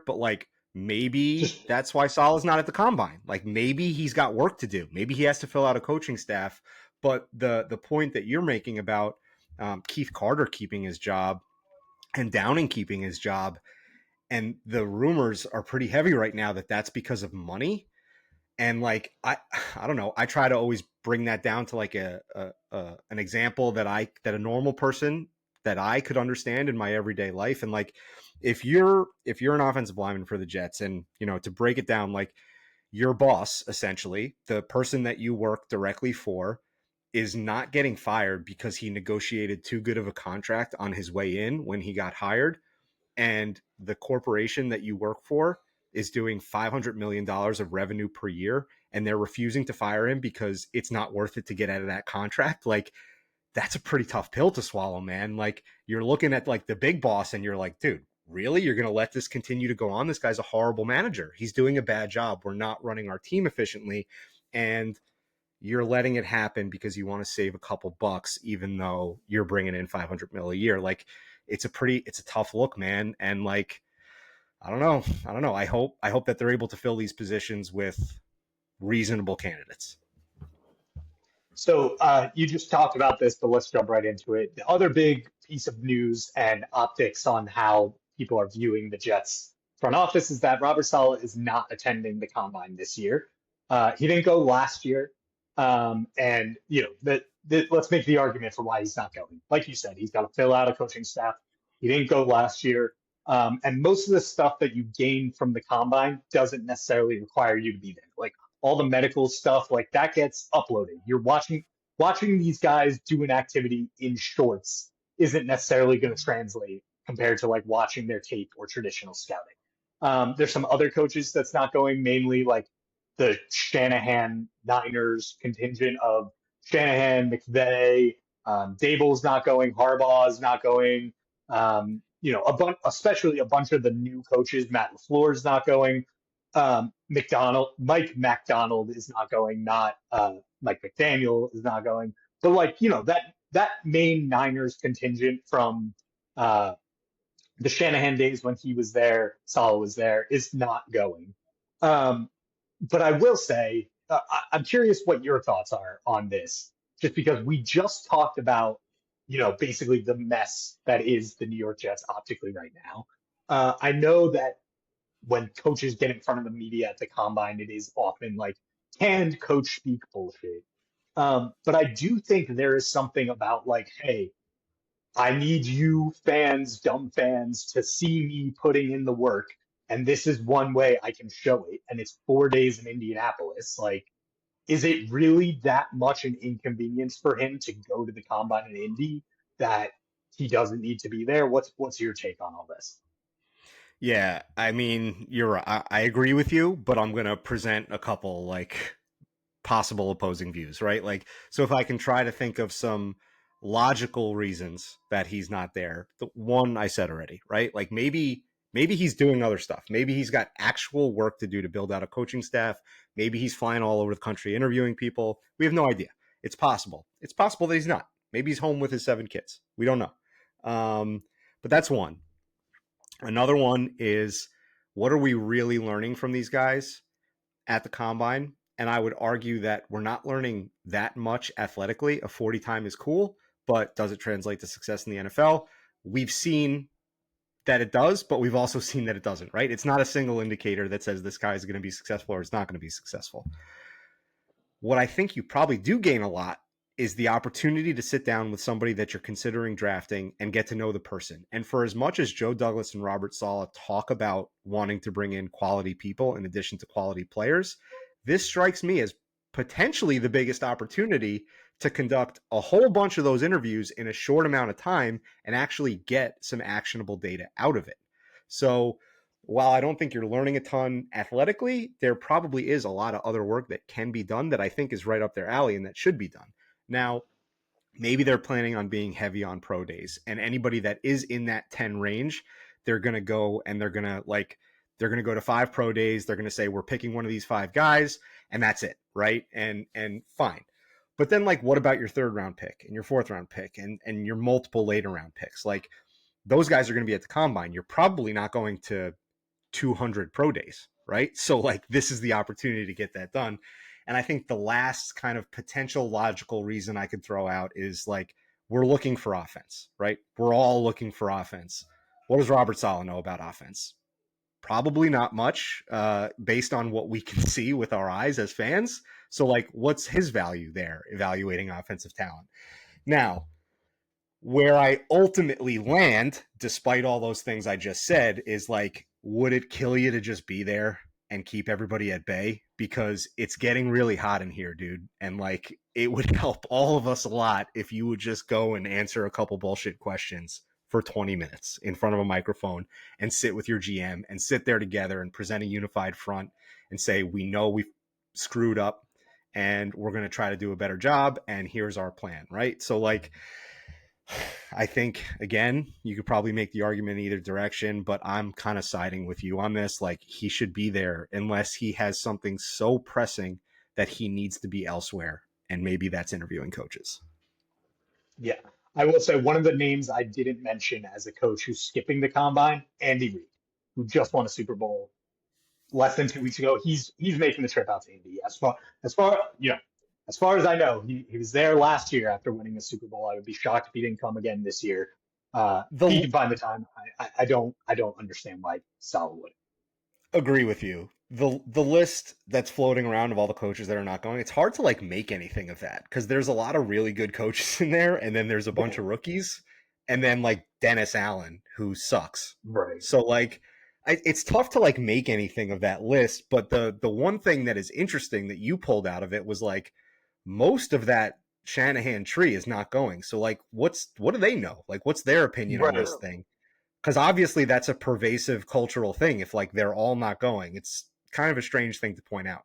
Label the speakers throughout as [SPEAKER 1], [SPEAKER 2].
[SPEAKER 1] but like maybe
[SPEAKER 2] Just
[SPEAKER 1] that's why Salah's not at the combine. Like maybe he's got work to do. Maybe he has to fill out a coaching staff. But the point that you're making about Keith Carter keeping his job and Downing keeping his job, and the rumors are pretty heavy right now that that's because of money. And like I don't know, I try to always bring that down to like an example that a normal person that I could understand in my everyday life. And like if you're an offensive lineman for the Jets, and you know, to break it down, like your boss, essentially the person that you work directly for, is not getting fired because he negotiated too good of a contract on his way in when he got hired, and the corporation that you work for is doing $500 million of revenue per year, and they're refusing to fire him because it's not worth it to get out of that contract. Like, that's a pretty tough pill to swallow, man. Like, you're looking at like the big boss and you're like, dude, really? You're going to let this continue to go on? This guy's a horrible manager. He's doing a bad job. We're not running our team efficiently. And you're letting it happen because you want to save a couple bucks, even though you're bringing in 500 mil a year. Like, it's a tough look, man. And like, I don't know. I hope that they're able to fill these positions with reasonable candidates.
[SPEAKER 2] so you just talked about this, but let's jump right into it. The other big piece of news and optics on how people are viewing the Jets front office is that Robert Saleh is not attending the combine this year. He didn't go last year, and you know that. Let's make the argument for why he's not going. Like you said, he's got to fill out a coaching staff. He didn't go last year, and most of the stuff that you gain from the combine doesn't necessarily require you to be there. Like all the medical stuff, like that gets uploaded. You're watching these guys do an activity in shorts isn't necessarily going to translate compared to like watching their tape or traditional scouting. There's some other coaches that's not going, mainly like the Shanahan Niners contingent of Shanahan, McVay, Dable's not going, Harbaugh's not going. Especially a bunch of the new coaches, Matt LaFleur's not going. Mike McDonald is not going, not Mike McDaniel is not going. But like, that main Niners contingent from uh, the Shanahan days when he was there, Salah was there, is not going. Um, but I will say, I'm curious what your thoughts are on this, just because we just talked about, basically the mess that is the New York Jets optically right now. I know that when coaches get in front of the media at the combine, it is often like canned coach speak bullshit. But I do think there is something about like, hey, I need you fans, dumb fans, to see me putting in the work. And this is one way I can show it. And it's 4 days in Indianapolis. Like, is it really that much an inconvenience for him to go to the combine in Indy that he doesn't need to be there? What's your take on all this?
[SPEAKER 1] Yeah, I mean, I agree with you, but I'm gonna present a couple like possible opposing views, right? Like, so if I can try to think of some logical reasons that he's not there, the one I said already, right? Like maybe he's doing other stuff. Maybe he's got actual work to do to build out a coaching staff. Maybe he's flying all over the country interviewing people. We have no idea. It's possible. It's possible that he's not. Maybe he's home with his 7 kids. We don't know. But that's one. Another one is, what are we really learning from these guys at the combine? And I would argue that we're not learning that much athletically. A 40 time is cool, but does it translate to success in the NFL? We've seen that it does, but we've also seen that it doesn't, right? It's not a single indicator that says this guy is going to be successful or it's not going to be successful. What I think you probably do gain a lot is the opportunity to sit down with somebody that you're considering drafting and get to know the person. And for as much as Joe Douglas and Robert Saleh talk about wanting to bring in quality people in addition to quality players, this strikes me as potentially the biggest opportunity to conduct a whole bunch of those interviews in a short amount of time and actually get some actionable data out of it. So while I don't think you're learning a ton athletically, there probably is a lot of other work that can be done that I think is right up their alley and that should be done. Now, maybe they're planning on being heavy on pro days, and anybody that is in that 10 range, they're going to go and they're going to go to 5 pro days. They're going to say, we're picking one of these 5 guys and that's it. Right. And fine. But then like, what about your 3rd round pick and your 4th round pick and your multiple later round picks? Like, those guys are going to be at the combine. You're probably not going to 200 pro days, right? So like this is the opportunity to get that done. And I think the last kind of potential logical reason I could throw out is like we're looking for offense, right? We're all looking for offense. What does Robert Salah know about offense? Probably not much, based on what we can see with our eyes as fans. So like, what's his value there evaluating offensive talent? Now, where I ultimately land, despite all those things I just said, is like, would it kill you to just be there and keep everybody at bay? Because it's getting really hot in here, dude. And like, it would help all of us a lot if you would just go and answer a couple bullshit questions for 20 minutes in front of a microphone and sit with your GM and sit there together and present a unified front and say, we know we've screwed up and we're going to try to do a better job. And here's our plan, right? So, like, I think again, you could probably make the argument in either direction, but I'm kind of siding with you on this. Like he should be there unless he has something so pressing that he needs to be elsewhere, and maybe that's interviewing coaches.
[SPEAKER 2] Yeah. I will say one of the names I didn't mention as a coach who's skipping the combine, Andy Reid, who just won a Super Bowl less than 2 weeks ago. He's making the trip out to Indy. As far as I know, he was there last year after winning the Super Bowl. I would be shocked if he didn't come again this year. He
[SPEAKER 1] The
[SPEAKER 2] can find the time. I don't understand why Salah would.
[SPEAKER 1] Agree with you. The list that's floating around of all the coaches that are not going, it's hard to like make anything of that because there's a lot of really good coaches in there, and then there's a bunch of rookies, and then like Dennis Allen who sucks.
[SPEAKER 2] Right.
[SPEAKER 1] So like, it's tough to like make anything of that list. But the one thing that is interesting that you pulled out of it was like most of that Shanahan tree is not going. So like, what do they know? Like, what's their opinion on
[SPEAKER 2] Right.
[SPEAKER 1] this thing? Because obviously that's a pervasive cultural thing. If like they're all not going, it's kind of a strange thing to point out.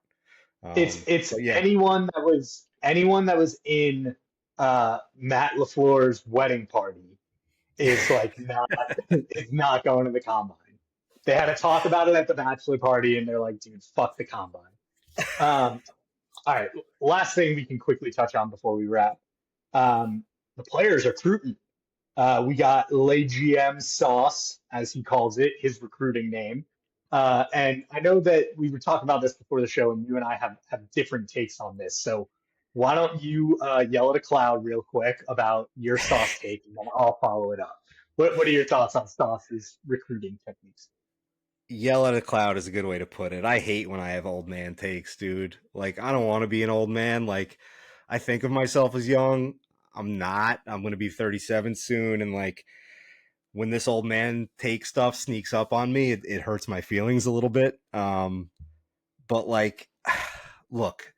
[SPEAKER 2] It's
[SPEAKER 1] But yeah,
[SPEAKER 2] anyone that was in Matt LaFleur's wedding party is like not is not going to the combine. They had to talk about it at the bachelor party, and they're like, "Dude, fuck the combine." Um, all right, last thing we can quickly touch on before we wrap. The players are recruiting. We got Le GM Sauce, as he calls it, his recruiting name. And I know that we were talking about this before the show, and you and I have different takes on this. So why don't you yell at a cloud real quick about your Sauce take, and then I'll follow it up. What are your thoughts on Sauce's recruiting techniques?
[SPEAKER 1] yell at a cloud is a good way to put it. I hate when I have old man takes, dude. Like I don't want to be an old man. Like I think of myself as young. I'm not. I'm going to be 37 soon, and like when this old man take stuff sneaks up on me, it hurts my feelings a little bit. But like, look,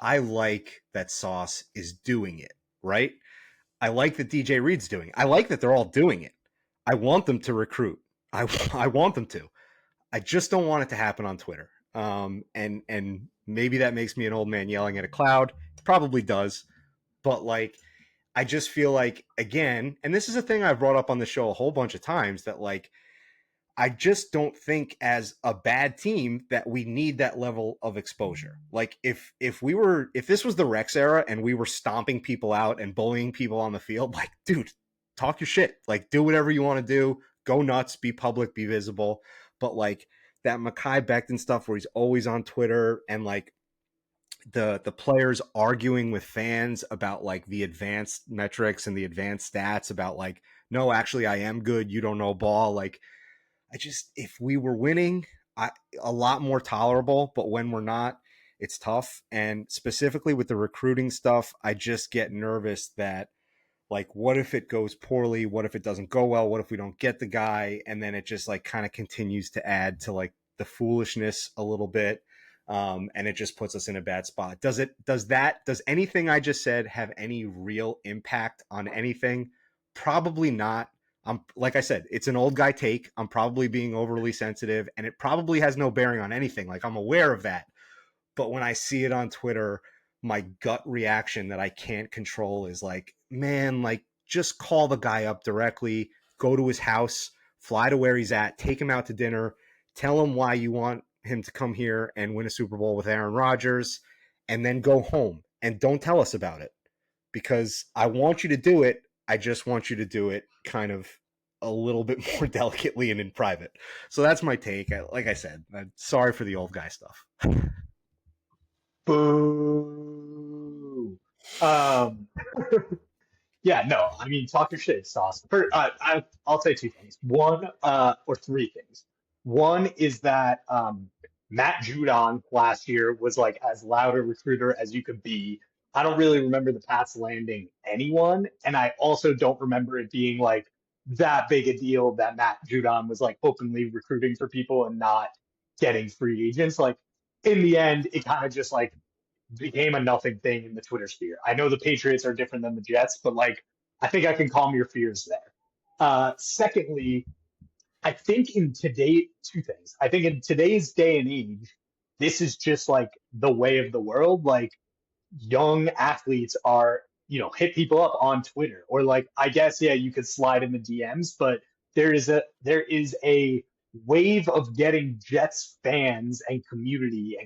[SPEAKER 1] I like that Sauce is doing it, right? I like that DJ Reed's doing it. I like that they're all doing it. I want them to recruit. I want them to. I just don't want it to happen on Twitter. And maybe that makes me an old man yelling at a cloud. It probably does. But like, I just feel like again, and this is a thing I've brought up on the show a whole bunch of times that like I just don't think as a bad team that we need that level of exposure. Like if this was the Rex era and we were stomping people out and bullying people on the field, like dude, talk your shit. Like do whatever you want to do. Go nuts, be public, be visible. But like that Mekhi Becton stuff where he's always on Twitter and like the players arguing with fans about like the advanced metrics and the advanced stats about like no, actually I am good, you don't know ball. Like I just, if we were winning, a lot more tolerable. But when we're not, it's tough. And specifically with the recruiting stuff, I just get nervous that, like, what if it goes poorly? What if it doesn't go well? What if we don't get the guy? And then it just, like, kind of continues to add to, like, the foolishness a little bit. And it just puts us in a bad spot. Does anything I just said have any real impact on anything? Probably not. I'm like I said, it's an old guy take. I'm probably being overly sensitive, and it probably has no bearing on anything. Like I'm aware of that, but when I see it on Twitter, my gut reaction that I can't control is like, man, like just call the guy up directly, go to his house, fly to where he's at, take him out to dinner, tell him why you want him to come here and win a Super Bowl with Aaron Rodgers, and then go home and don't tell us about it because I want you to do it. I just want you to do it kind of a little bit more delicately and in private. So that's my take. Like I said, I'm sorry for the old guy stuff.
[SPEAKER 2] Boo. Um, Yeah, no, I mean, talk your shit, Sauce. I'll say two things. One, or three things. One is that Matt Judon last year was like as loud a recruiter as you could be. I don't really remember the Pats landing anyone, and I also don't remember it being like that big a deal that Matt Judon was like openly recruiting for people and not getting free agents. Like in the end, it kind of just like became a nothing thing in the Twitter sphere. I know the Patriots are different than the Jets, but like I think I can calm your fears there. Secondly, I think in today, two things. I think in today's day and age, this is just like the way of the world. Like young athletes are, hit people up on Twitter or like I guess yeah, you could slide in the DMs, but there is a wave of getting Jets fans and community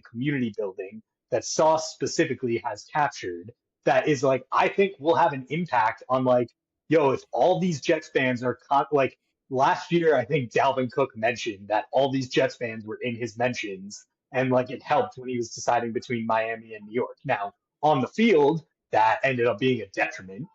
[SPEAKER 2] building that Sauce specifically has captured that is like I think will have an impact on like yo, if all these Jets fans are like last year I think Dalvin Cook mentioned that all these Jets fans were in his mentions and like it helped when he was deciding between Miami and New York. Now, on the field, that ended up being a detriment.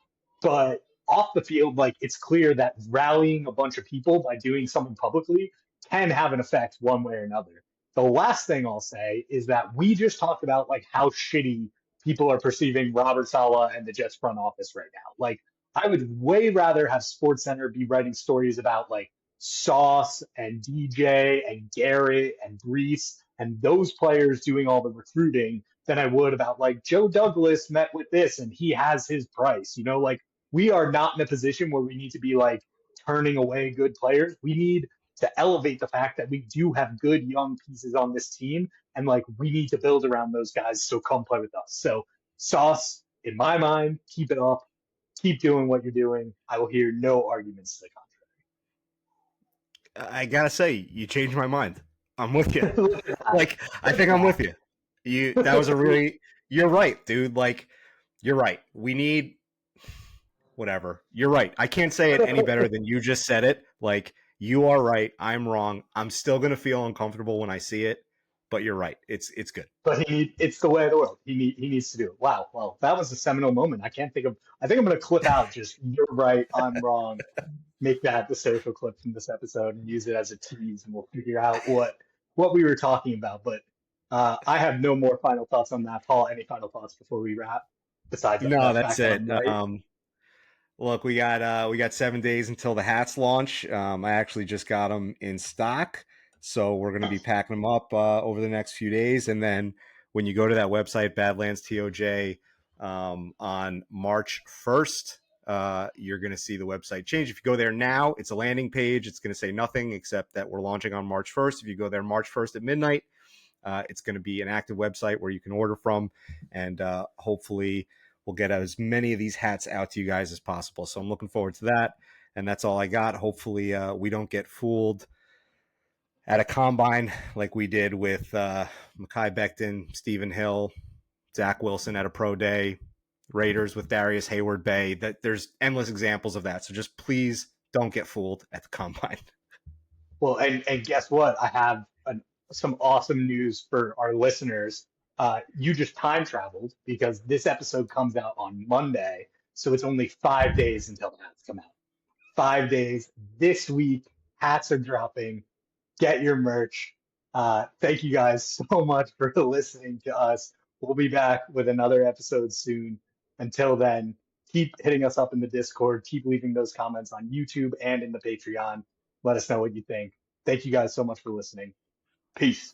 [SPEAKER 2] But off the field, like it's clear that rallying a bunch of people by doing something publicly can have an effect one way or another. The last thing I'll say is that we just talked about like how shitty people are perceiving Robert Salah and the Jets front office right now. Like I would way rather have SportsCenter be writing stories about like Sauce and DJ and Garrett and Brees and those players doing all the recruiting than I would about like Joe Douglas met with this and he has his price. Like we are not in a position where we need to be like turning away good players. We need to elevate the fact that we do have good young pieces on this team and like we need to build around those guys. So come play with us. So Sauce, in my mind, keep it up. Keep doing what you're doing. I will hear no arguments to the
[SPEAKER 1] I gotta say, you changed my mind. I'm with you.
[SPEAKER 2] contrary. Look at that.
[SPEAKER 1] Like, I
[SPEAKER 2] Look
[SPEAKER 1] think
[SPEAKER 2] at
[SPEAKER 1] I'm with
[SPEAKER 2] that.
[SPEAKER 1] you. That was a really, you're right, dude. Like, you're right. We need whatever. You're right. I can't say it any better than you just said it. Like, you are right. I'm wrong. I'm still gonna feel uncomfortable when I see it, but you're right. It's good.
[SPEAKER 2] But it's the way of the world. He needs to do it. Wow. Well, that was a seminal moment. I can't think of. I think I'm going to clip out just "you're right, I'm wrong." Make that the social clip from this episode and use it as a tease, and we'll figure out what we were talking about. But I have no more final thoughts on that. Paul, any final thoughts before we wrap? Besides
[SPEAKER 1] No,
[SPEAKER 2] the
[SPEAKER 1] that's
[SPEAKER 2] fact that
[SPEAKER 1] it.
[SPEAKER 2] I'm right.
[SPEAKER 1] Look, we got 7 days until the hats launch. I actually just got them in stock, so we're going to be packing them up over the next few days. And then when you go to that website, Badlands TOJ, on March 1st, you're going to see the website change. If you go there now, it's a landing page. It's going to say nothing except that we're launching on March 1st. If you go there March 1st at midnight, it's going to be an active website where you can order from, and hopefully we'll get as many of these hats out to you guys as possible. So I'm looking forward to that. And that's all I got. Hopefully, we don't get fooled at a combine like we did with Mekhi Becton, Stephen Hill, Zach Wilson at a pro day, Raiders with Darius Hayward Bay. That there's endless examples of that. So just please don't get fooled at the combine.
[SPEAKER 2] Well, and guess what? I have some awesome news for our listeners. You just time traveled because this episode comes out on Monday, so it's only 5 days until the hats come out. 5 days this week. Hats are dropping. Get your merch. Thank you guys so much for listening to us. We'll be back with another episode soon. Until then, keep hitting us up in the Discord. Keep leaving those comments on YouTube and in the Patreon. Let us know what you think. Thank you guys so much for listening. Peace.